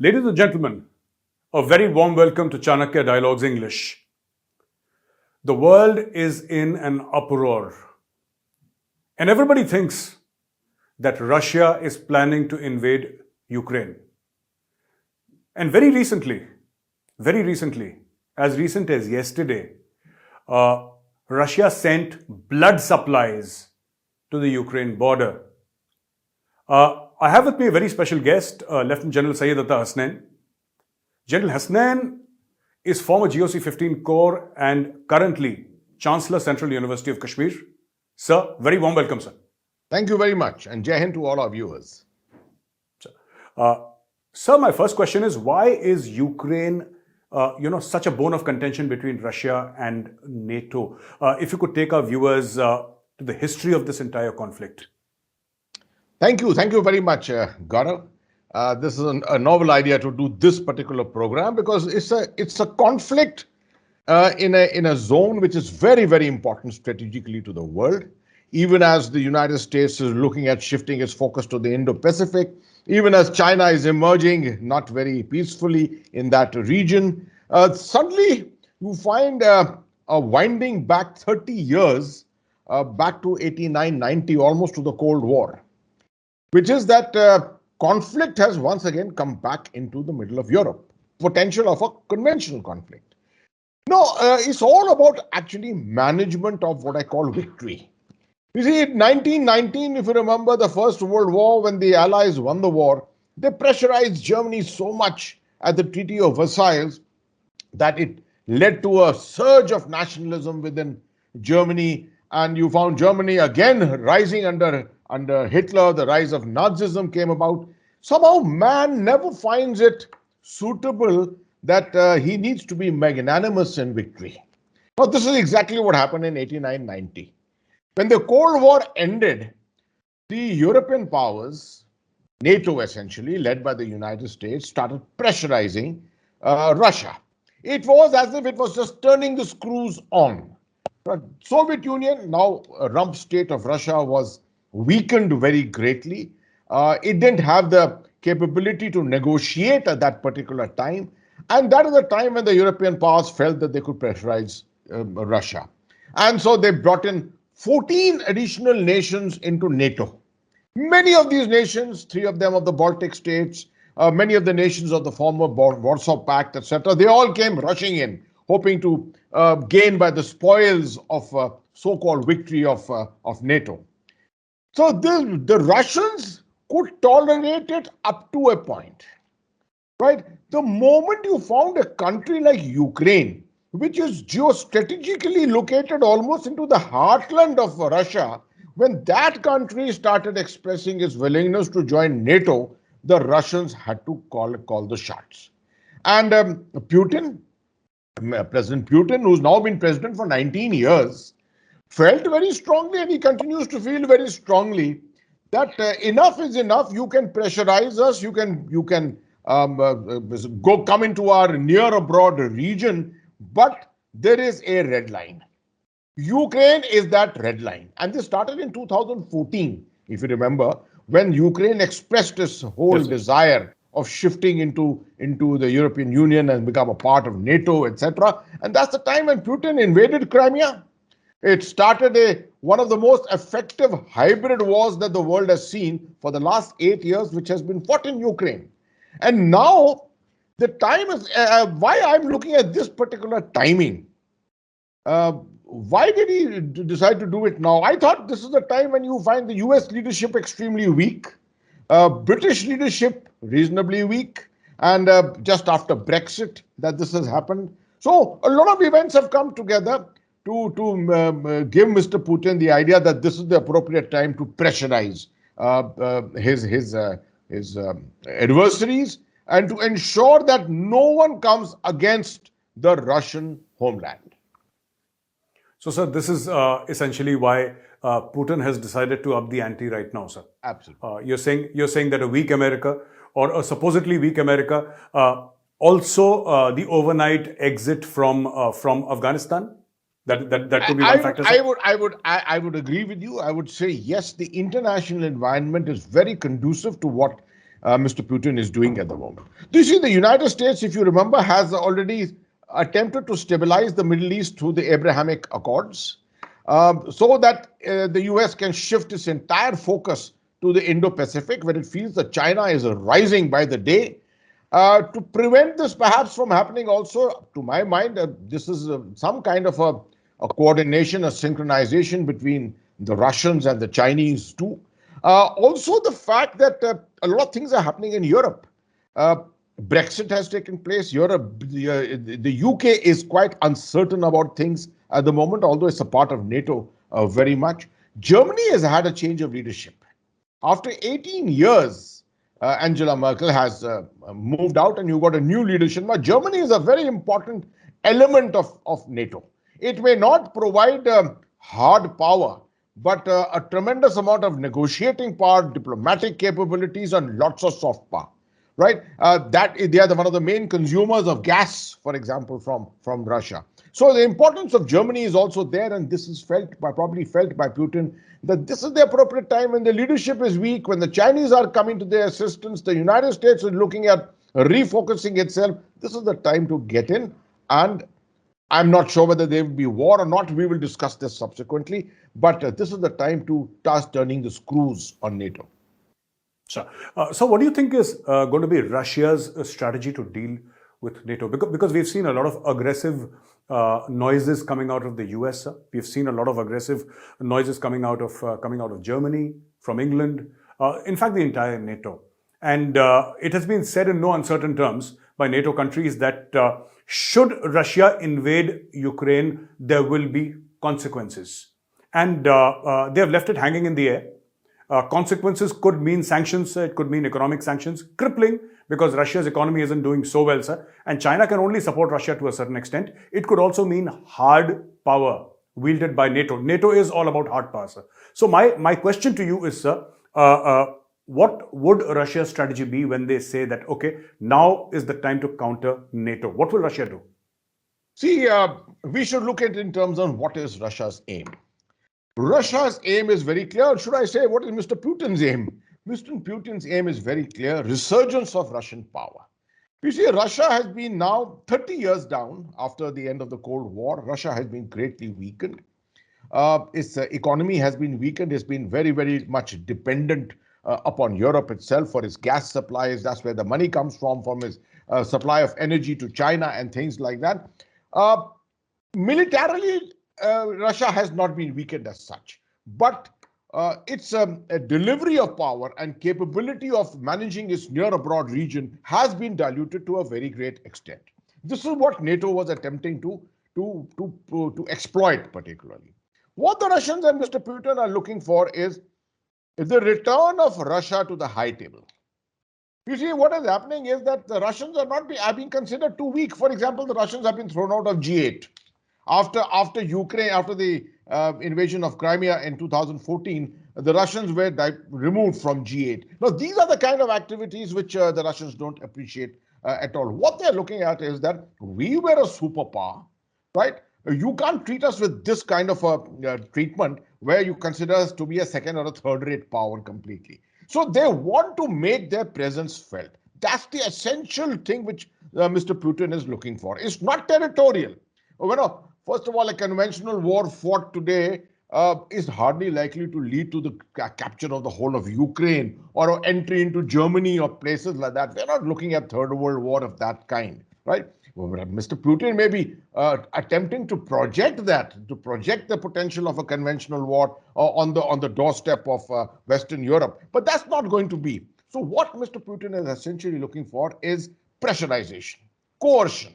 Ladies and gentlemen, a very warm welcome to Chanakya Dialogues English. The world is in an uproar, and everybody thinks that Russia is planning to invade Ukraine. And very recently, as recent as yesterday, Russia sent blood supplies to the Ukraine border. I have with me a very special guest, Lieutenant General Syed Atta Hasnain. General Hasnain is former GOC 15 Corps and currently Chancellor Central University of Kashmir. Sir, very warm welcome, sir. Thank you very much, and Jai Hind to all our viewers. Sir, my first question is, why is Ukraine, such a bone of contention between Russia and NATO? If you could take our viewers to the history of this entire conflict. Thank you very much, Gaurav. This is a novel idea to do this particular program because it's a conflict in a zone which is very, very important strategically to the world. Even as the United States is looking at shifting its focus to the Indo-Pacific, even as China is emerging not very peacefully in that region, suddenly you find a winding back 30 years, back to 89, 90, almost to the Cold War, which is that conflict has once again come back into the middle of Europe, potential of a conventional conflict. No, it's all about actually management of what I call victory. You see, in 1919, if you remember the First World War, when the Allies won the war, they pressurized Germany so much at the Treaty of Versailles that it led to a surge of nationalism within Germany, and you found Germany again rising under Hitler. The rise of Nazism came about. Somehow man never finds it suitable that he needs to be magnanimous in victory. But this is exactly what happened in 89-90. When the Cold War ended, the European powers, NATO essentially, led by the United States, started pressurizing Russia. It was as if it was just turning the screws on. The Soviet Union, now a rump state of Russia, was weakened very greatly. It didn't have the capability to negotiate at that particular time. And that is the time when the European powers felt that they could pressurize Russia. And so they brought in 14 additional nations into NATO. Many of these nations, 3 of them of the Baltic states, many of the nations of the former Warsaw Pact, etc., they all came rushing in, hoping to gain by the spoils of so-called victory of NATO. So the Russians could tolerate it up to a point, right? The moment you found a country like Ukraine, which is geostrategically located almost into the heartland of Russia, when that country started expressing its willingness to join NATO, the Russians had to call the shots. And Putin, President Putin, who's now been president for 19 years, felt very strongly, and he continues to feel very strongly, that enough is enough. You can pressurize us. You can come into our near abroad region, but there is a red line. Ukraine is that red line, and this started in 2014, if you remember, when Ukraine expressed its whole desire of shifting into the European Union and become a part of NATO, etc. And that's the time when Putin invaded Crimea. It started one of the most effective hybrid wars that the world has seen for the last 8 years, which has been fought in Ukraine. And now the time is, why I'm looking at this particular timing. Why did he decide to do it now? I thought this is the time when you find the US leadership extremely weak, British leadership reasonably weak, and just after Brexit that this has happened. So a lot of events have come together to give Mr. Putin the idea that this is the appropriate time to pressurize his adversaries and to ensure that no one comes against the Russian homeland. So, sir, this is essentially why Putin has decided to up the ante right now, sir. Absolutely. You're saying that a weak America, or a supposedly weak America, also the overnight exit from Afghanistan. That could be one factor. I would agree with you. I would say yes. The international environment is very conducive to what Mr. Putin is doing at the moment. Do you see the United States, if you remember, has already attempted to stabilize the Middle East through the Abrahamic Accords, so that the US can shift its entire focus to the Indo-Pacific, where it feels that China is rising by the day. To prevent this perhaps from happening also, to my mind, this is some kind of a coordination, a synchronization between the Russians and the Chinese too. Also, the fact that a lot of things are happening in Europe. Uh, Brexit has taken place. Europe, the UK is quite uncertain about things at the moment, although it's a part of NATO very much. Germany has had a change of leadership. After 18 years, Angela Merkel has moved out, and you've got a new leadership. Now, Germany is a very important element of NATO. It may not provide hard power, but a tremendous amount of negotiating power, diplomatic capabilities, and lots of soft power. Right? That they are one of the main consumers of gas, for example, from Russia. So the importance of Germany is also there, and this is probably felt by Putin, that this is the appropriate time when the leadership is weak, when the Chinese are coming to their assistance, the United States is looking at refocusing itself. This is the time to get in, and I'm not sure whether there will be war or not. We will discuss this subsequently, but this is the time to start turning the screws on NATO. So what do you think is going to be Russia's strategy to deal with NATO? Because we've seen a lot of aggressive noises coming out of the US. We've seen a lot of aggressive noises coming out of Germany, from England, in fact, the entire NATO. And it has been said in no uncertain terms by NATO countries that should Russia invade Ukraine, there will be consequences. And they have left it hanging in the air. Consequences could mean sanctions, it could mean economic sanctions, crippling, because Russia's economy isn't doing so well, sir. And China can only support Russia to a certain extent. It could also mean hard power wielded by NATO. NATO is all about hard power, sir. So my question to you is, sir, what would Russia's strategy be when they say that, okay, now is the time to counter NATO? What will Russia do? See, we should look at it in terms of what is Russia's aim. Russia's aim is very clear. Should I say, what is Mr. Putin's aim? Mr. Putin's aim is very clear: resurgence of Russian power. You see, Russia has been now 30 years down after the end of the Cold War. Russia has been greatly weakened. Its economy has been weakened. It's been very, very much dependent upon Europe itself for its gas supplies. That's where the money comes from its supply of energy to China and things like that. Militarily, Russia has not been weakened as such, but its a delivery of power and capability of managing its near-abroad region has been diluted to a very great extent. This is what NATO was attempting to exploit particularly. What the Russians and Mr. Putin are looking for is the return of Russia to the high table. You see, what is happening is that the Russians are being considered too weak. For example, the Russians have been thrown out of G8. After Ukraine, after the invasion of Crimea in 2014, the Russians were removed from G8. Now, these are the kind of activities which the Russians don't appreciate at all. What they're looking at is that we were a superpower, right? You can't treat us with this kind of a treatment where you consider us to be a second or a third-rate power completely. So they want to make their presence felt. That's the essential thing which Mr. Putin is looking for. It's not territorial. First of all, a conventional war fought today is hardly likely to lead to the capture of the whole of Ukraine or entry into Germany or places like that. We're not looking at Third World War of that kind, right? Mr. Putin may be attempting to project the potential of a conventional war on the doorstep of Western Europe, but that's not going to be. So what Mr. Putin is essentially looking for is pressurization, coercion,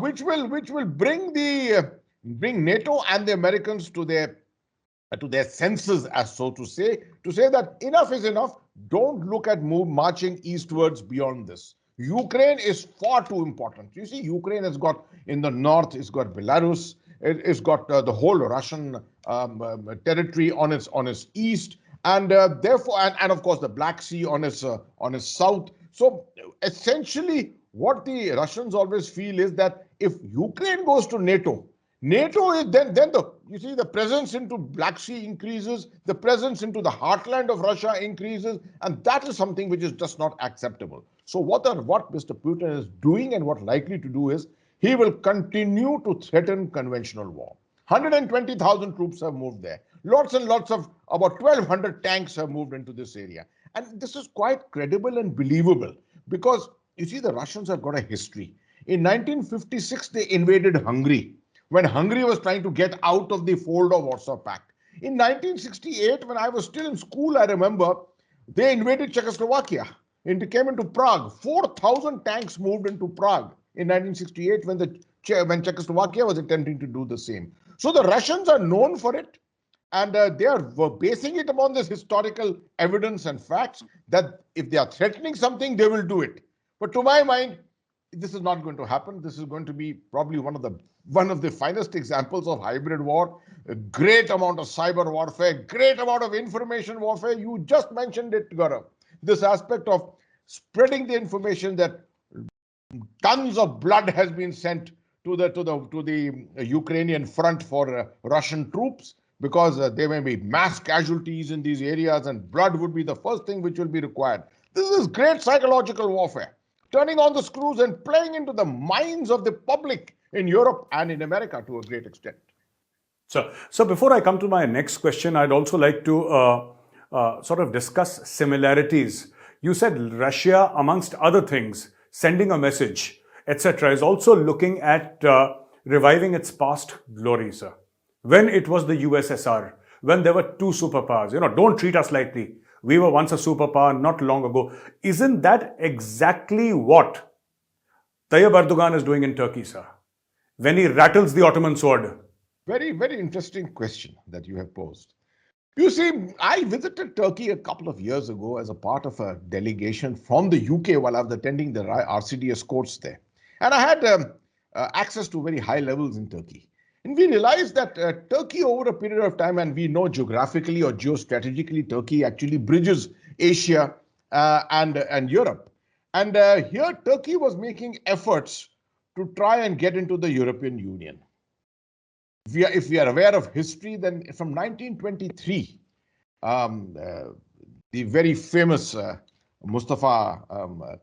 which will bring NATO and the Americans to their senses, as so to say that enough is enough. Don't look at marching eastwards beyond this. Ukraine is far too important. You see, Ukraine has got in the north, it's got Belarus, it's got the whole Russian territory on its east, and therefore, and of course the Black Sea on its south. So essentially, what the Russians always feel is that if Ukraine goes to NATO is then you see, the presence into Black Sea increases, the presence into the heartland of Russia increases, and that is something which is just not acceptable. So what Mr. Putin is doing and what likely to do is he will continue to threaten conventional war. 120,000 troops have moved there. Lots and lots of about 1,200 tanks have moved into this area. And this is quite credible and believable because you see, the Russians have got a history. In 1956, they invaded Hungary when Hungary was trying to get out of the fold of Warsaw Pact. In 1968, when I was still in school, I remember they invaded Czechoslovakia and came into Prague. 4,000 tanks moved into Prague in 1968 when Czechoslovakia was attempting to do the same. So the Russians are known for it, and they are basing it upon this historical evidence and facts that if they are threatening something, they will do it. But to my mind, this is not going to happen. This is going to be probably one of the finest examples of hybrid war. A great amount of cyber warfare, great amount of information warfare. You just mentioned it, Gaurav. This aspect of spreading the information that tons of blood has been sent to the Ukrainian front for Russian troops because there may be mass casualties in these areas and blood would be the first thing which will be required. This is great psychological warfare, turning on the screws and playing into the minds of the public in Europe and in America to a great extent. So before I come to my next question, I'd also like to sort of discuss similarities. You said Russia, amongst other things, sending a message, etc., is also looking at reviving its past glory, sir. When it was the USSR, when there were two superpowers, don't treat us lightly. We were once a superpower not long ago. Isn't that exactly what Tayyip Erdogan is doing in Turkey, sir? When he rattles the Ottoman sword. Very, very interesting question that you have posed. You see, I visited Turkey a couple of years ago as a part of a delegation from the UK while I was attending the RCDS courts there. And I had access to very high levels in Turkey. And we realized that Turkey, over a period of time, and we know geographically or geostrategically, Turkey actually bridges Asia and Europe. And here, Turkey was making efforts to try and get into the European Union. If we are aware of history, then from 1923, the very famous Mustafa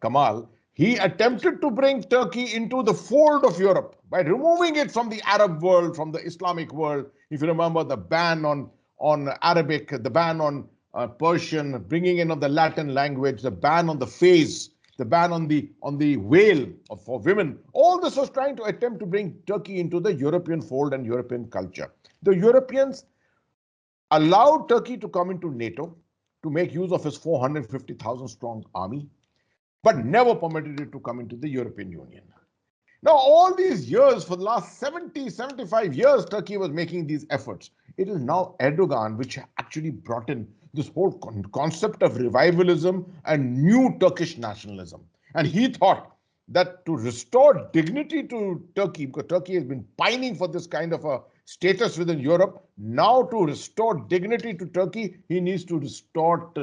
Kemal, he attempted to bring Turkey into the fold of Europe by removing it from the Arab world, from the Islamic world. If you remember the ban on Arabic, the ban on Persian, bringing in of the Latin language, the ban on the fez, the ban on the veil for women. All this was trying to attempt to bring Turkey into the European fold and European culture. The Europeans allowed Turkey to come into NATO to make use of its 450,000 strong army, but never permitted it to come into the European Union. Now, all these years, for the last 70, 75 years, Turkey was making these efforts. It is now Erdogan which actually brought in this whole concept of revivalism and new Turkish nationalism. And he thought that to restore dignity to Turkey, because Turkey has been pining for this kind of a status within Europe, now to restore dignity to Turkey, he needs to restore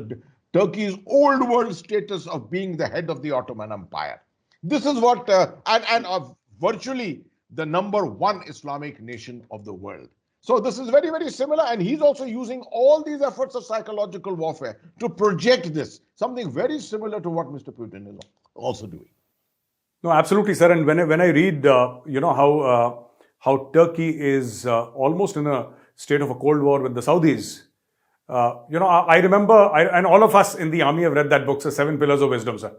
Turkey's old world status of being the head of the Ottoman Empire. This is what, virtually the number one Islamic nation of the world. So this is very, very similar. And he's also using all these efforts of psychological warfare to project this, something very similar to what Mr. Putin is also doing. No, absolutely, sir. And when I read, how Turkey is almost in a state of a cold war with the Saudis, I remember, and all of us in the army have read that book, sir, Seven Pillars of Wisdom, sir.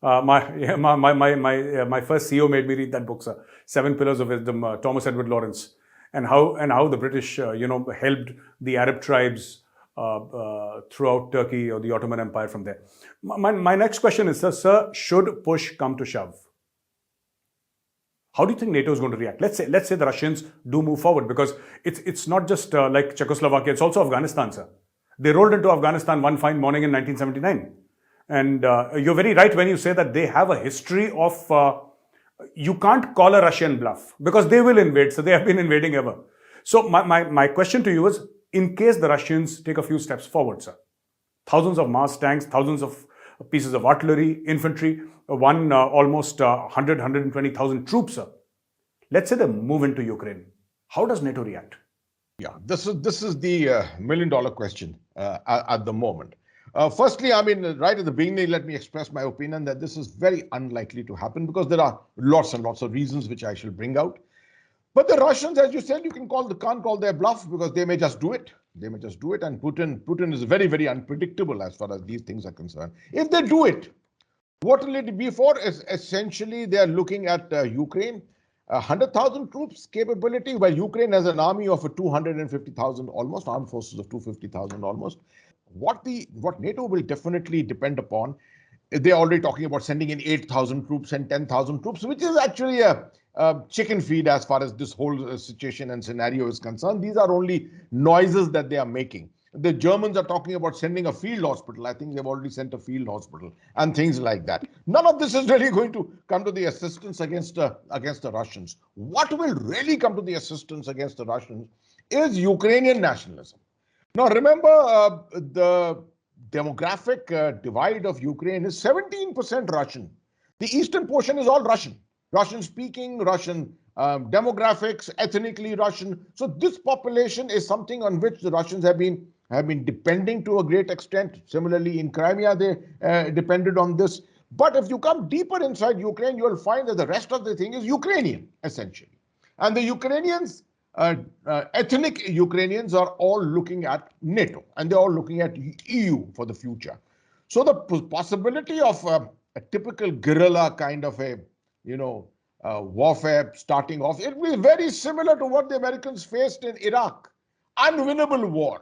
My first CEO made me read that book, sir, Seven Pillars of Wisdom, Thomas Edward Lawrence, and how the British, helped the Arab tribes throughout Turkey or the Ottoman Empire from there. My next question is, sir, should push come to shove, how do you think NATO is going to react? Let's say the Russians do move forward, because it's not just like Czechoslovakia, it's also Afghanistan, sir. They rolled into Afghanistan one fine morning in 1979. And you're very right when you say that they have a history of, you can't call a Russian bluff, because they will invade, so they have been invading ever. So my question to you is, in case the Russians take a few steps forward, sir, thousands of mass tanks, thousands of pieces of artillery, infantry, almost 120,000 troops, sir. Let's say they move into Ukraine. How does NATO react? Yeah, this is the million-dollar question at the moment. Firstly, I mean, right at the beginning, let me express my opinion that this is very unlikely to happen because there are lots and lots of reasons which I shall bring out. But the Russians, as you said, can't call their bluff because they may just do it. They may just do it, and Putin is very, very unpredictable as far as these things are concerned. If they do it, what will it be for? Is essentially they are looking at Ukraine, 100,000 troops capability, while Ukraine has an army of 250,000 almost, armed forces of 250,000 almost. What NATO will definitely depend upon, they're already talking about sending in 8,000 troops and 10,000 troops, which is actually a chicken feed as far as this whole situation and scenario is concerned. These are only noises that they are making. The Germans are talking about sending a field hospital. I think they've already sent a field hospital and things like that. None of this is really going to come to the assistance against the Russians. What will really come to the assistance against the Russians is Ukrainian nationalism. Now, remember, the demographic divide of Ukraine is 17% Russian. The eastern portion is all Russian. Russian speaking, Russian demographics, ethnically Russian. So this population is something on which the Russians have been depending to a great extent. Similarly, in Crimea, they depended on this. But if you come deeper inside Ukraine, you will find that the rest of the thing is Ukrainian, essentially. And the Ukrainians, ethnic Ukrainians, are all looking at NATO and they're all looking at EU for the future. So the possibility of a typical guerrilla kind of a, warfare starting off, it will be very similar to what the Americans faced in Iraq. Unwinnable war.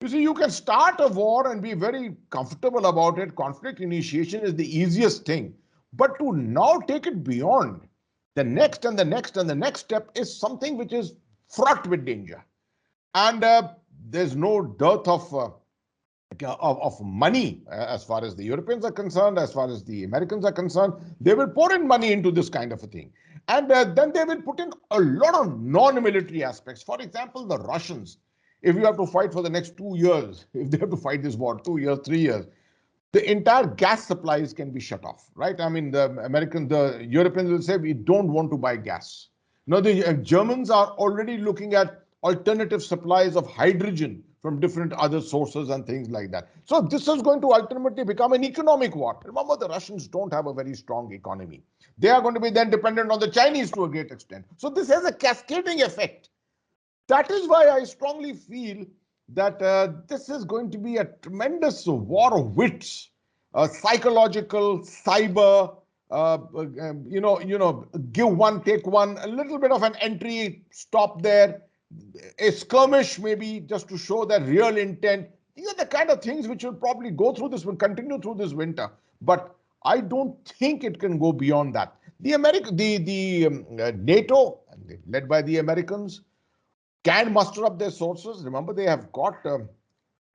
You see, you can start a war and be very comfortable about it. Conflict initiation is the easiest thing. But to now take it beyond, the next and the next and the next step is something which is fraught with danger. And there's no dearth of money as far as the Europeans are concerned, as far as the Americans are concerned. They will pour in money into this kind of a thing. And then they will put in a lot of non-military aspects. For example, the Russians, if you have to fight for the next 2 years, if they have to fight this war, 2 years, 3 years, the entire gas supplies can be shut off, right? I mean, the Europeans will say, we don't want to buy gas. Now, the Germans are already looking at alternative supplies of hydrogen from different other sources and things like that. So this is going to ultimately become an economic war. Remember, the Russians don't have a very strong economy. They are going to be then dependent on the Chinese to a great extent. So this has a cascading effect. That is why I strongly feel that this is going to be a tremendous war of wits, psychological, cyber, give one, take one, a little bit of an entry, stop there, a skirmish maybe just to show their real intent. These are the kind of things which will probably go through this, will continue through this winter. But I don't think it can go beyond that. NATO, led by the Americans, can muster up their sources. Remember, they have got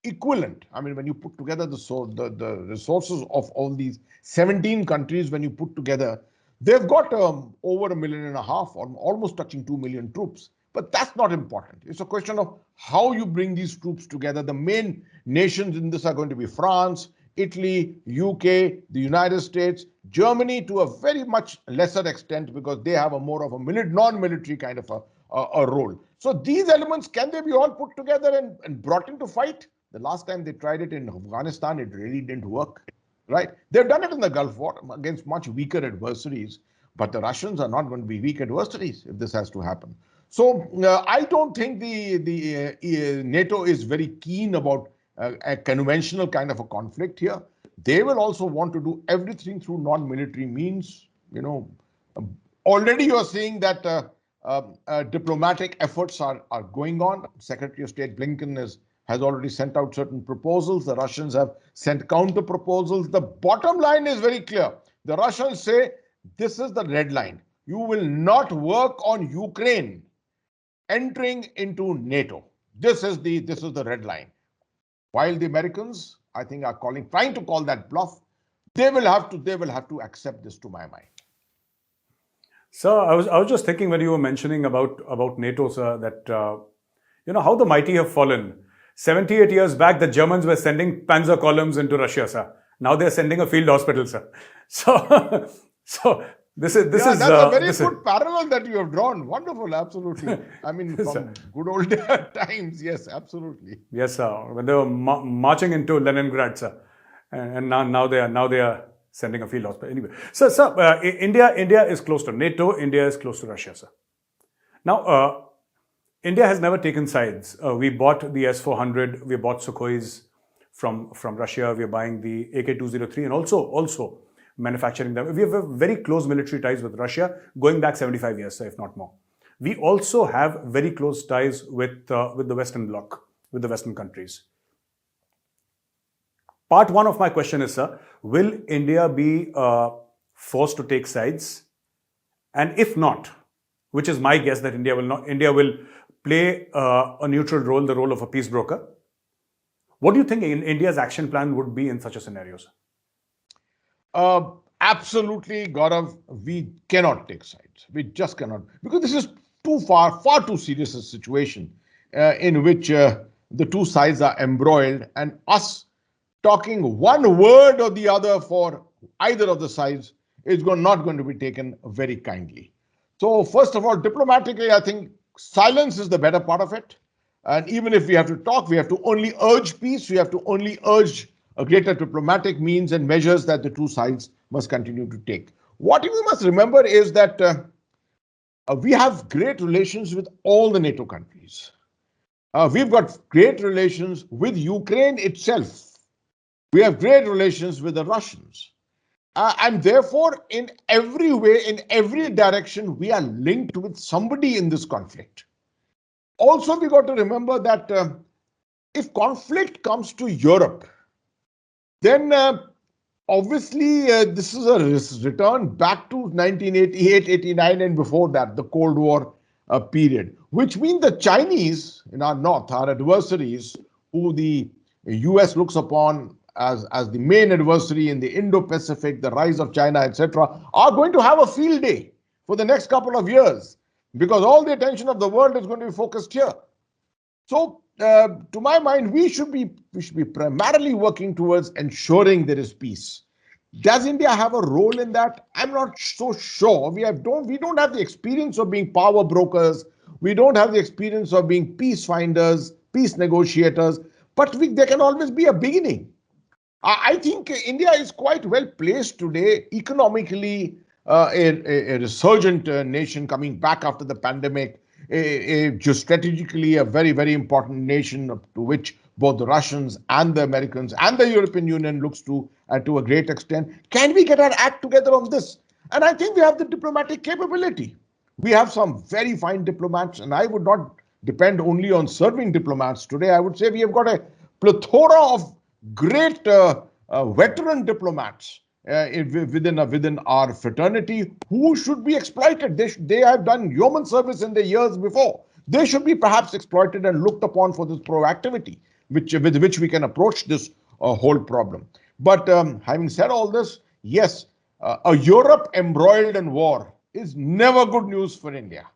equivalent. I mean, when you put together the resources of all these 17 countries, when you put together, they've got over 1.5 million, or almost touching 2 million troops. But that's not important. It's a question of how you bring these troops together. The main nations in this are going to be France, Italy, UK, the United States, Germany to a very much lesser extent because they have a more of a non-military kind of a role. So these elements, can they be all put together and brought into fight? The last time they tried it in Afghanistan, it really didn't work, right? They've done it in the Gulf War against much weaker adversaries, but the Russians are not going to be weak adversaries if this has to happen. So I don't think the NATO is very keen about a conventional kind of a conflict here. They will also want to do everything through non-military means. Already you're seeing that diplomatic efforts are going on. Secretary of State Blinken has already sent out certain proposals. The Russians have sent counter proposals. The bottom line is very clear. The Russians say this is the red line. You will not work on Ukraine entering into NATO. This is the red line. While the Americans, I think, are trying to call that bluff, they will have to accept this, to my mind. Sir, I was just thinking when you were mentioning about NATO, sir, that how the mighty have fallen. 78 years back, the Germans were sending panzer columns into Russia, sir. Now they're sending a field hospital, sir. So This is Yeah, that's a very this is good parallel that you have drawn. Wonderful, absolutely. I mean, this, from good old times, yes, absolutely. yes, sir. When they were marching into Leningrad, sir, and now they are sending a field hospital. Anyway, sir, India is close to NATO. India is close to Russia, sir. Now, India has never taken sides. We bought the S-400, we bought Sukhois from Russia. We are buying the AK-203 and also manufacturing them. We have a very close military ties with Russia, going back 75 years, if not more. We also have very close ties with the Western Bloc, with the Western countries. Part one of my question is, sir, will India be forced to take sides? And if not, which is my guess that India will not, India will play a neutral role, the role of a peace broker. What do you think India's action plan would be in such a scenario, sir? Absolutely, Gaurav, we cannot take sides. We just cannot, because this is far too serious a situation in which the two sides are embroiled, and us talking one word or the other for either of the sides is not going to be taken very kindly. So, first of all, diplomatically, I think silence is the better part of it. And even if we have to talk, we have to only urge peace. We have to only urge a greater diplomatic means and measures that the two sides must continue to take. What we must remember is that we have great relations with all the NATO countries. We've got great relations with Ukraine itself. We have great relations with the Russians. And therefore, in every way, in every direction, we are linked with somebody in this conflict. Also, we got to remember that if conflict comes to Europe, then obviously this is a return back to 1988, 89, and before that, the Cold War period, which means the Chinese in our north, our adversaries, who the US looks upon as the main adversary in the Indo-Pacific, the rise of China, etc., are going to have a field day for the next couple of years, because all the attention of the world is going to be focused here. So, to my mind, we should be primarily working towards ensuring there is peace. Does India have a role in that? I'm not so sure. We don't have the experience of being power brokers. We don't have the experience of being peace finders, peace negotiators. But there can always be a beginning. I think India is quite well placed today economically. A resurgent nation coming back after the pandemic, just strategically a very important nation to which both the Russians and the Americans and the European Union looks to a great extent. Can we get our act together on this? And I think we have the diplomatic capability. We have some very fine diplomats, and I would not depend only on serving diplomats today. I would say we have got a plethora of great veteran diplomats within our fraternity who should be exploited. They have done yeoman service in the years before. They should be perhaps exploited and looked upon for this proactivity with which we can approach this whole problem. But having said all this, yes, a Europe embroiled in war is never good news for India.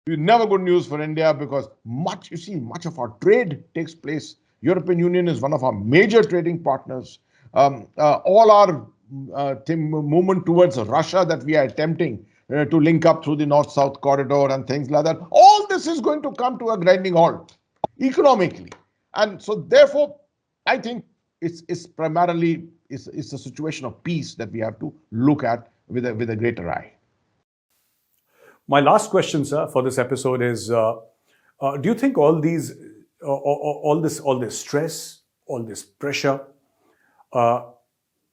Never good news for India, because much of our trade takes place. European Union is one of our major trading partners. All our movement towards Russia that we are attempting to link up through the North-South corridor and things like that, all this is going to come to a grinding halt economically. And so therefore, I think it's primarily a situation of peace that we have to look at with a greater eye. My last question, sir, for this episode is: do you think all this stress, all this pressure,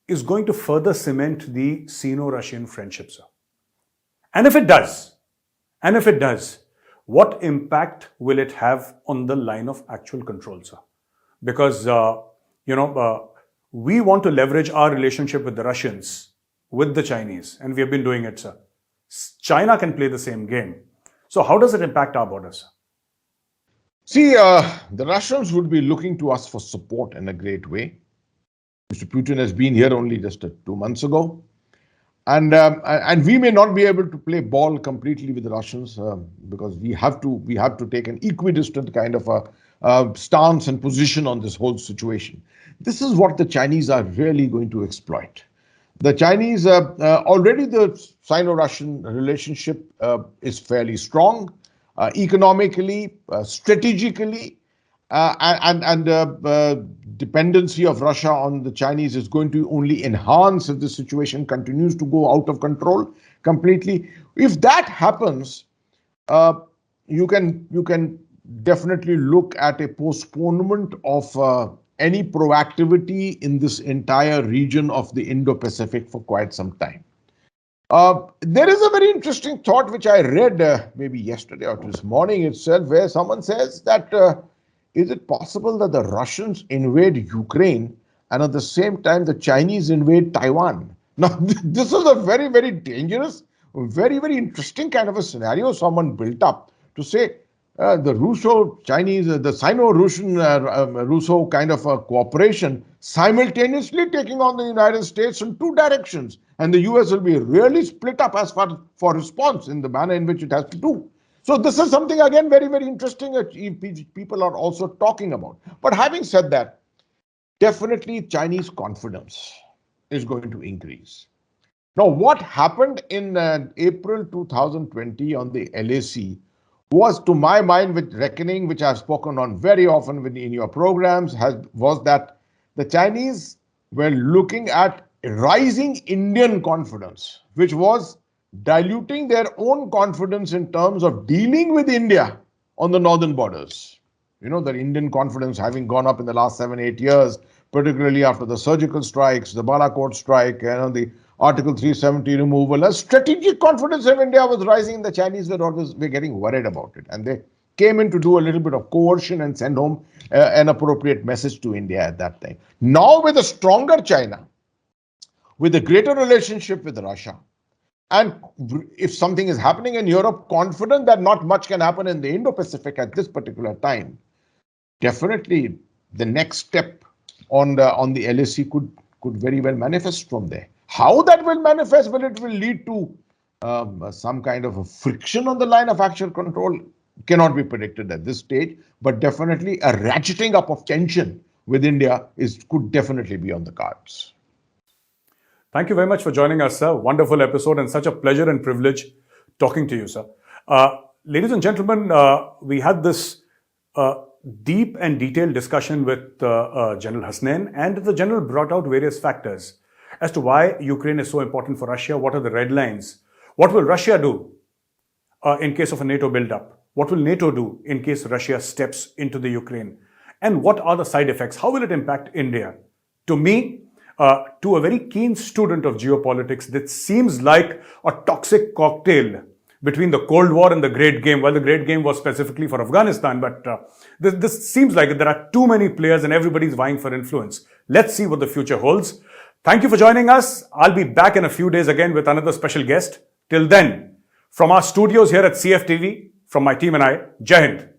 is going to further cement the Sino-Russian friendship, sir? And if it does, what impact will it have on the line of actual control, sir? Because we want to leverage our relationship with the Russians, with the Chinese, and we have been doing it, sir. China can play the same game. So how does it impact our borders, sir? See, the Russians would be looking to us for support in a great way. Mr. Putin has been here only just 2 months ago. And we may not be able to play ball completely with the Russians because we have to take an equidistant kind of a stance and position on this whole situation. This is what the Chinese are really going to exploit. The Chinese, already the Sino-Russian relationship is fairly strong, economically, strategically, and dependency of Russia on the Chinese is going to only enhance if the situation continues to go out of control completely. If that happens, uh, you can definitely look at a postponement of any proactivity in this entire region of the Indo-Pacific for quite some time. There is a very interesting thought which I read maybe yesterday or this morning itself, where someone says that is it possible that the Russians invade Ukraine and at the same time the Chinese invade Taiwan? Now, this is a very, very dangerous, very, very interesting kind of a scenario someone built up to say the Russo-Chinese, the Sino-Russian, Russo kind of a cooperation simultaneously taking on the United States in two directions. And the US will be really split up as far for response in the manner in which it has to do. So this is something, again, very, very interesting that people are also talking about. But having said that, definitely Chinese confidence is going to increase. Now, what happened in April 2020 on the LAC was, to my mind, with reckoning, which I've spoken on very often in your programs, was that the Chinese were looking at rising Indian confidence, which was diluting their own confidence in terms of dealing with India on the northern borders. You know, the Indian confidence having gone up in the last 7-8 years, particularly after the surgical strikes, the Balakot strike, the Article 370 removal. A strategic confidence of India was rising. The Chinese were getting worried about it. And they came in to do a little bit of coercion and send home an appropriate message to India at that time. Now, with a stronger China, with a greater relationship with Russia, and if something is happening in Europe, confident that not much can happen in the Indo-Pacific at this particular time, definitely the next step on the LAC could very well manifest from there. How that will manifest, it will lead to some kind of a friction on the line of actual control, cannot be predicted at this stage, but definitely a ratcheting up of tension with India could definitely be on the cards. Thank you very much for joining us, sir. Wonderful episode and such a pleasure and privilege talking to you, sir. Ladies and gentlemen, we had this deep and detailed discussion with General Hasnain, and the General brought out various factors as to why Ukraine is so important for Russia. What are the red lines? What will Russia do in case of a NATO buildup? What will NATO do in case Russia steps into the Ukraine? And what are the side effects? How will it impact India? To me, to a very keen student of geopolitics, this seems like a toxic cocktail between the Cold War and the Great Game. Well, the Great Game was specifically for Afghanistan, but this seems like there are too many players and everybody's vying for influence. Let's see what the future holds. Thank you for joining us. I'll be back in a few days again with another special guest. Till then, from our studios here at CFTV, from my team and I, Jai Hind.